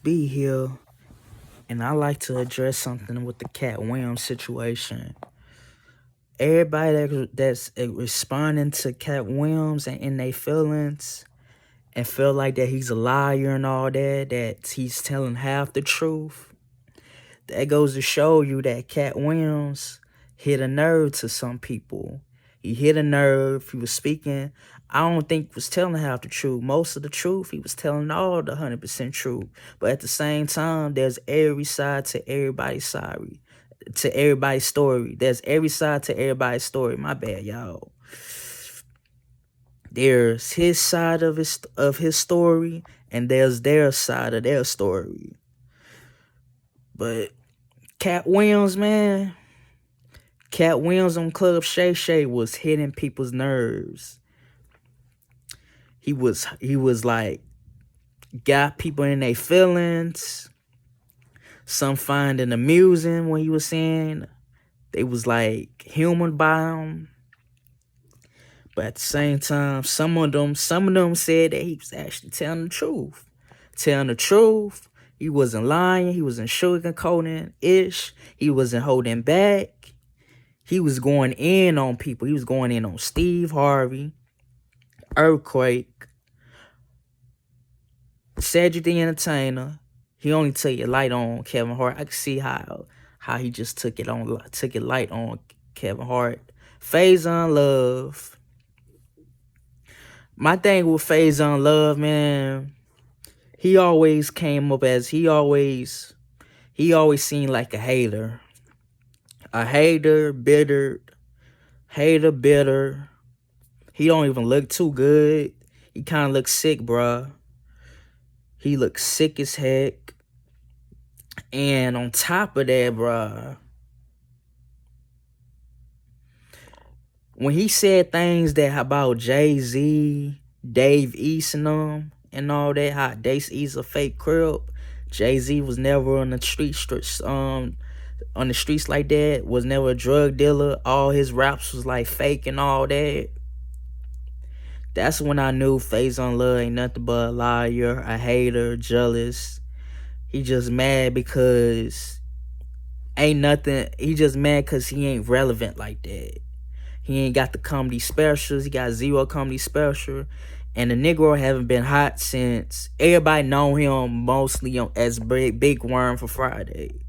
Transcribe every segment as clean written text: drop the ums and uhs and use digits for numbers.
Be here, and I like to address something with the Cat Williams situation. Everybody that's responding to Cat Williams and in their feelings and feel like that he's a liar and all that, that he's telling half the truth. That goes to show you that Cat Williams hit a nerve to some people. He hit a nerve. He was speaking. I don't think he was telling half the truth. Most of the truth, he was telling all the 100% truth. But at the same time, there's every side to everybody's sorry. To everybody's story. There's every side to everybody's story. My bad, y'all. There's his side of his story, and there's their side of their story. But Cat Williams, man, Cat Williams on Club Shay Shay was hitting people's nerves. He was like got people in their feelings. Some find it amusing when he was saying they was like human by him. But at the same time, some of them said that he was actually telling the truth. Telling the truth. He wasn't lying. He wasn't sugarcoating ish. He wasn't holding back. He was going in on people. He was going in on Steve Harvey, Earthquake, Cedric the Entertainer. He only took it light on Kevin Hart. I could see how he just took it light on Kevin Hart. Faison Love. My thing with Faison Love, man, he always came up as he always seemed like a hater. A hater, bitter. He don't even look too good. He kind of looks sick, bruh. He looks sick as heck. And on top of that, bruh, when he said things that about Jay-Z, Dave East and them, and all that, how Dave East a fake crib, Jay-Z was never on the streets like that, was never a drug dealer. All his raps was like fake and all that. That's when I knew Faison Love ain't nothing but a liar, a hater, jealous. He just mad because ain't nothing. He just mad because he ain't relevant like that. He ain't got the comedy specials. He got zero comedy special. And the Negro haven't been hot since everybody know him mostly as Big Worm for Friday.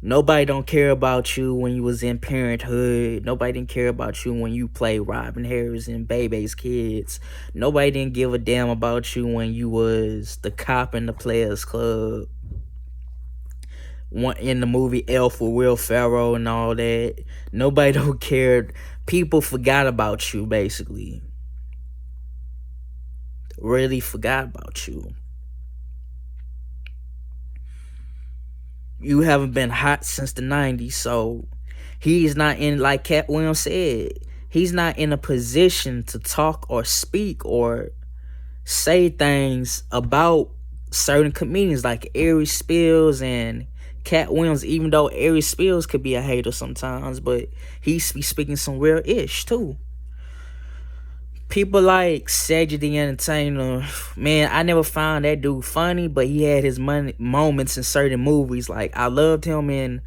Nobody don't care about you when you was in Parenthood. Nobody didn't care about you when you played Robin Harris and Bebe's Kids. Nobody didn't give a damn about you when you was the cop in the Players Club. In the movie Elf with Will Ferrell and all that. Nobody don't care. People forgot about you, basically. Really forgot about you. You haven't been hot since the 90s, so he's not in, like Katt Williams said, he's not in a position to talk or speak or say things about certain comedians like Ari Spears and Katt Williams, even though Ari Spears could be a hater sometimes, but he's speaking some real ish too. People like Cedric the Entertainer, man, I never found that dude funny, but he had his moments in certain movies. Like, I loved him in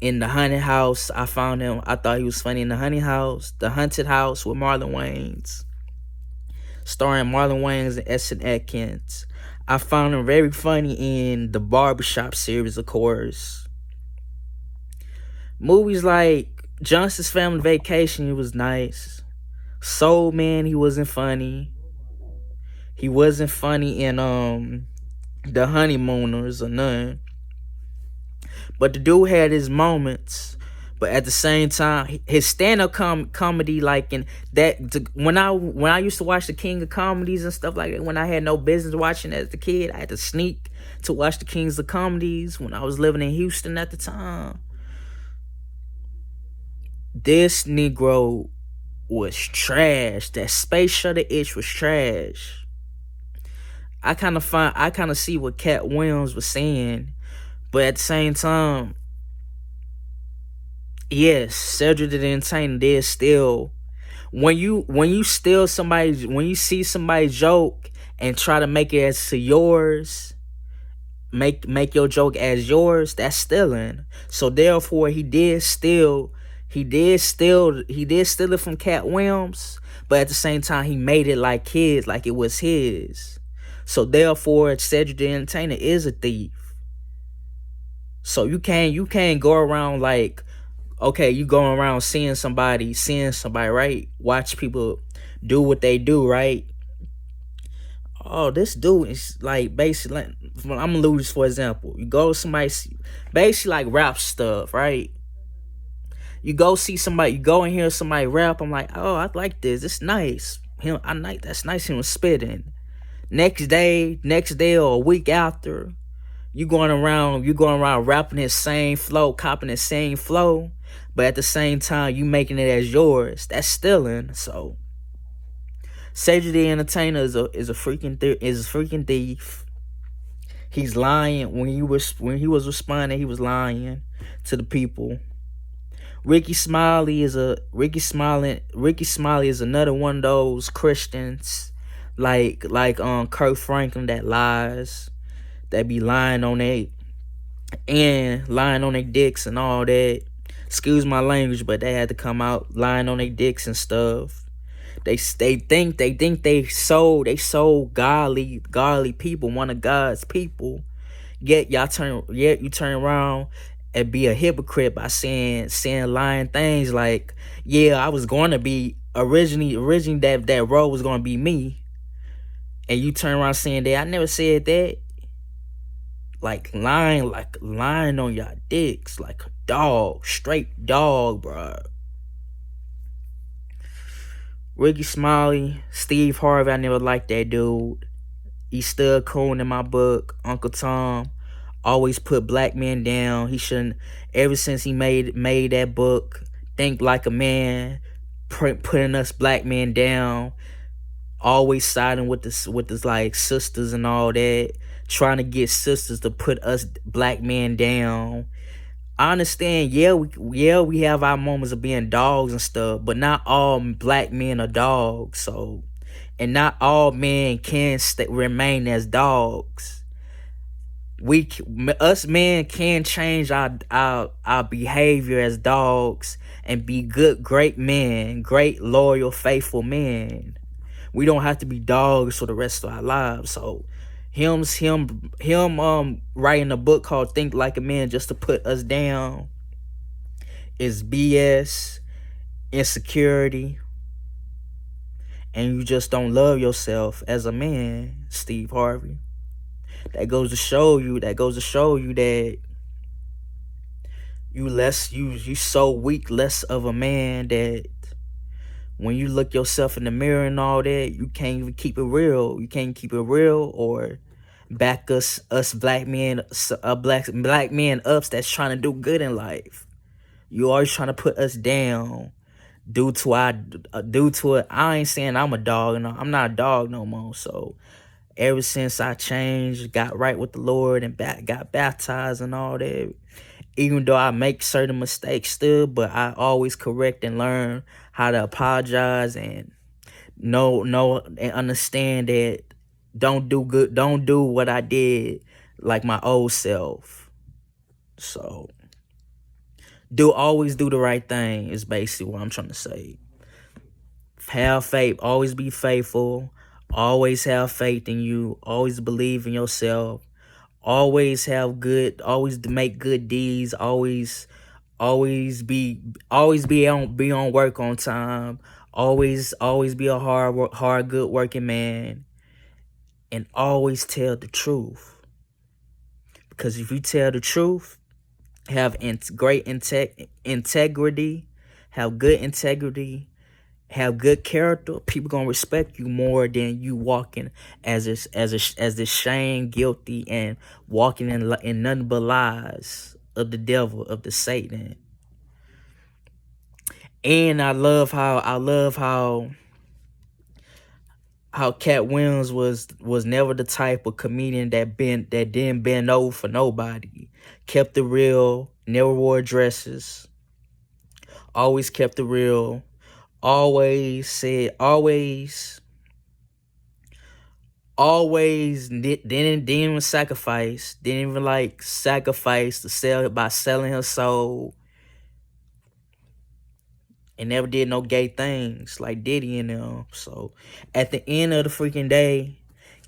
The Haunted House. I thought he was funny in The Haunted House with Marlon Wayans, starring Marlon Wayans and Essen Atkins. I found him very funny in the Barbershop series, of course. Movies like Johnson's Family Vacation, he was nice. Soul Man, he wasn't funny. He wasn't funny in The Honeymooners or none. But the dude had his moments. But at the same time, his stand-up comedy, like in that, when I used to watch the King of Comedies and stuff like that, when I had no business watching as a kid, I had to sneak to watch the Kings of Comedies when I was living in Houston at the time. This Negro was trash. That Space Shuttle itch was trash. I kind of see what Katt Williams was saying, but at the same time, yes, Cedric the Entertainer did still. When you see somebody joke and try to make it as to yours, make your joke as yours, that's stealing. So therefore he did steal it from Cat Williams, but at the same time he made it like his, like it was his. So therefore Cedric the Entertainer is a thief. So you can't go around like, okay, you going around seeing somebody, right? Watch people do what they do, right? Oh, this dude is like basically, I'm gonna lose for example. You go to somebody, basically like rap stuff, right? You go see somebody, you go and hear somebody rap. I'm like, oh, I like this. It's nice. That's nice. He was spitting. Next day or a week after, you going around rapping his same flow, copying his same flow, but at the same time you making it as yours. That's stealing. So Cedric the Entertainer is a freaking thief. He's lying. When he was responding, he was lying to the people. Ricky Smiley is another one of those Christians like Kurt Franklin that lies, that be lying on their dicks and all that. Excuse my language, but they had to come out lying on their dicks and stuff. They think they so godly people, one of God's people. Yet you turn around and be a hypocrite by saying lying things like, yeah, I was going to be originally that role was going to be me, and you turn around saying that I never said that. Lying on y'all dicks like a dog, straight dog, bro. Ricky Smiley, Steve Harvey, I never liked that dude. He's still coon in my book. Uncle Tom always put black men down. He shouldn't. Ever since he made that book, Think Like a Man, putting us black men down. Always siding with this like sisters and all that, trying to get sisters to put us black men down. I understand, we have our moments of being dogs and stuff, but not all black men are dogs. So, and not all men can remain as dogs. Us men can change our behavior as dogs and be great men, great loyal, faithful men. We don't have to be dogs for the rest of our lives. So him writing a book called Think Like a Man just to put us down is BS, insecurity, and you just don't love yourself as a man, Steve Harvey. That goes to show you that you so weak, less of a man, that when you look yourself in the mirror and all that, you can't even keep it real. You can't keep it real or back us black men, black men ups that's trying to do good in life. You always trying to put us down due to it. I ain't saying I'm a dog, and I'm not a dog no more. So ever since I changed, got right with the Lord, and got baptized and all that, even though I make certain mistakes still, but I always correct and learn how to apologize and know and understand that don't do what I did like my old self. So always do the right thing is basically what I'm trying to say. Have faith, always be faithful, always have faith in you, always believe in yourself, always make good deeds, always be on work on time, always be a hard good working man, and always tell the truth. Because if you tell the truth, have great integrity, have good integrity, have good character, people gonna respect you more than you walking as this shame, guilty, and walking in nothing but lies of the devil, of the Satan. And I love how Katt Williams was never the type of comedian that didn't bend over for nobody. Kept it real, never wore dresses. Always kept it real. Always Always didn't even sacrifice. Didn't even like sacrifice to sell by selling her soul. And never did no gay things like Diddy and them. So at the end of the freaking day,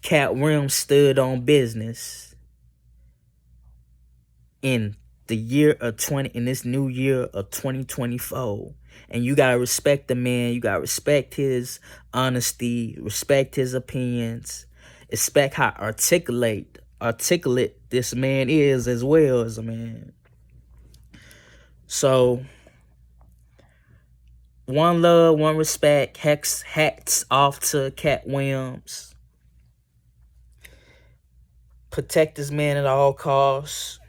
Katt Williams stood on business in the year of in this new year of 2024. And you gotta respect the man. You gotta respect his honesty, respect his opinions, respect how articulate this man is as well as a man. So one love, one respect. Hats off to Katt Williams. Protect this man at all costs.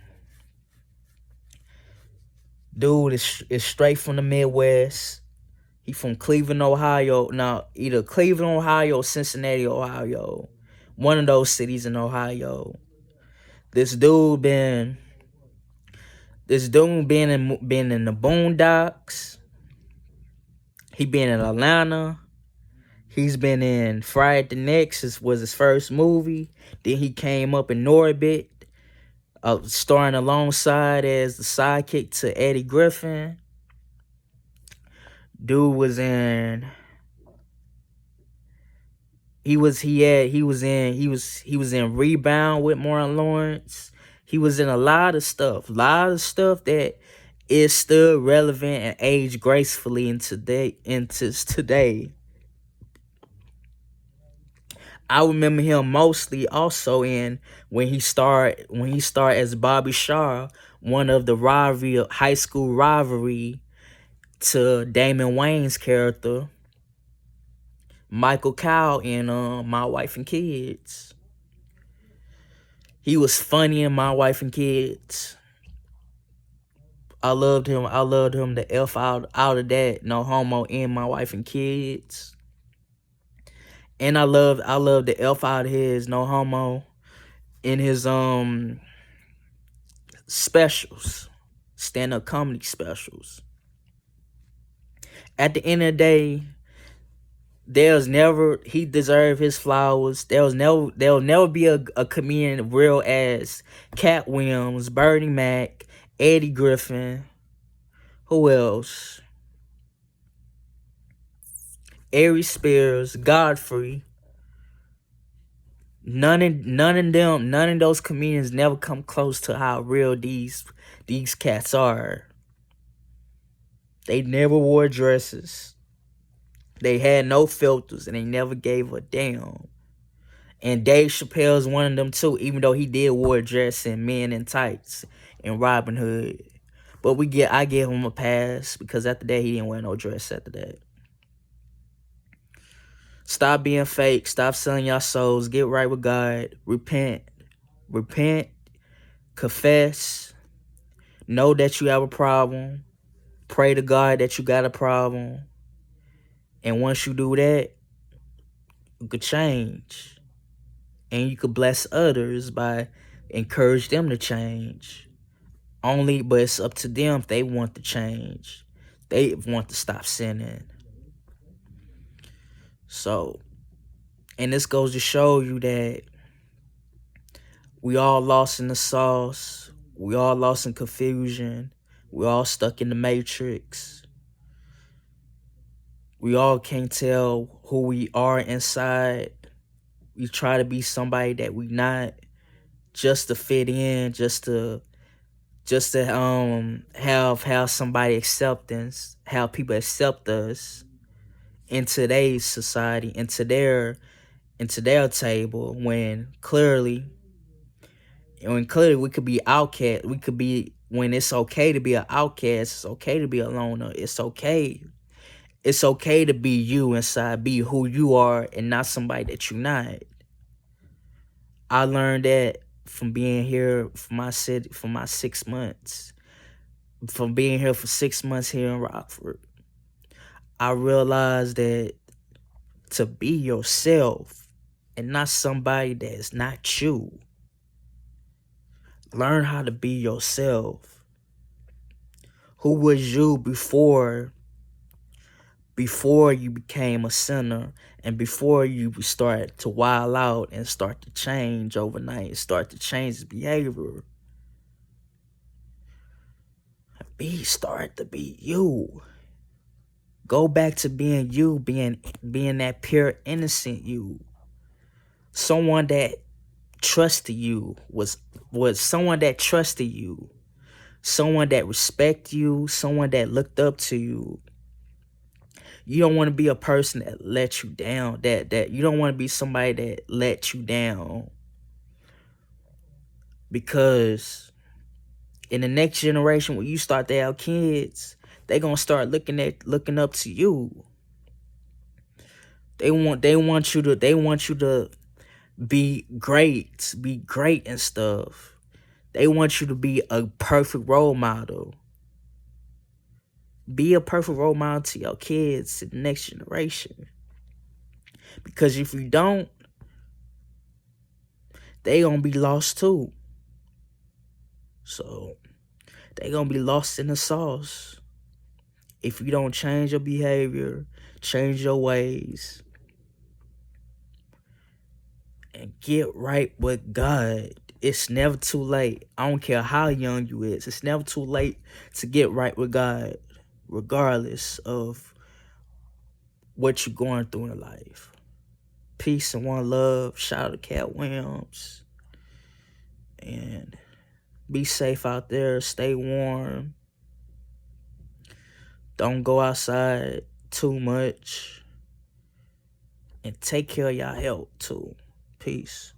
Dude is straight from the Midwest. He from Cleveland, Ohio. Now, either Cleveland, Ohio, or Cincinnati, Ohio. One of those cities in Ohio. This dude been in the Boondocks. He been in Atlanta. He's been in Friday the Next, was his first movie. Then he came up in Norbit, starring alongside as the sidekick to Eddie Griffin. Dude was in. He was in Rebound with Martin Lawrence. He was in a lot of stuff that is still relevant and aged gracefully into today. I remember him mostly also in when he starred as Bobby Shaw, one of the high school rivalry to Damon Wayans' character, Michael Kyle in My Wife and Kids. He was funny in My Wife and Kids. I loved him. The F out of that. No homo in My Wife and Kids. And I love the F out of his No Homo in his specials, stand-up comedy specials. At the end of the day, he deserved his flowers. There'll never be a comedian real as Katt Williams, Bernie Mac, Eddie Griffin. Who else? Ari Spears, Godfrey. None of those comedians never come close to how real these cats are. They never wore dresses. They had no filters, and they never gave a damn. And Dave Chappelle's one of them too, even though he did wear a dress and Men in Tights and Robin Hood. But I give him a pass because after that he didn't wear no dress after that. Stop being fake. Stop selling your souls. Get right with God. Repent. Confess. Know that you have a problem. Pray to God that you got a problem. And once you do that, you could change. And you could bless others by encourage them to change. But it's up to them if they want to change. They want to stop sinning. So, and this goes to show you that we all lost in the sauce. We all lost in confusion. We all stuck in the matrix. We all can't tell who we are inside. We try to be somebody that we not just to fit in, just to have somebody acceptance, have people accept us in today's society, into their table, when clearly we could be outcast. We could be, when it's okay to be an outcast, it's okay to be a loner. It's okay to be you inside, be who you are and not somebody that you're not. I learned that from being here for my 6 months. From being here for 6 months here in Rockford. I realized that to be yourself and not somebody that is not you. Learn how to be yourself. Who was you before before you became a sinner and before you start to wild out and start to change overnight, start to change his behavior. Start to be you. Go back to being you, being that pure, innocent you. Someone that trusted you was someone that trusted you, someone that respect you, someone that looked up to you. You don't want to be a person that let you down. That you don't want to be somebody that let you down. Because in the next generation, when you start to have kids, they gonna start looking up to you. They want you to be great and stuff. They want you to be a perfect role model. Be a perfect role model to your kids, to the next generation. Because if you don't, they gonna be lost too. So they gonna be lost in the sauce. If you don't change your behavior, change your ways, and get right with God, it's never too late. I don't care how young you is. It's never too late to get right with God, regardless of what you're going through in life. Peace and one love. Shout out to Katt Williams. And be safe out there. Stay warm. Don't go outside too much. And take care of your health too. Peace.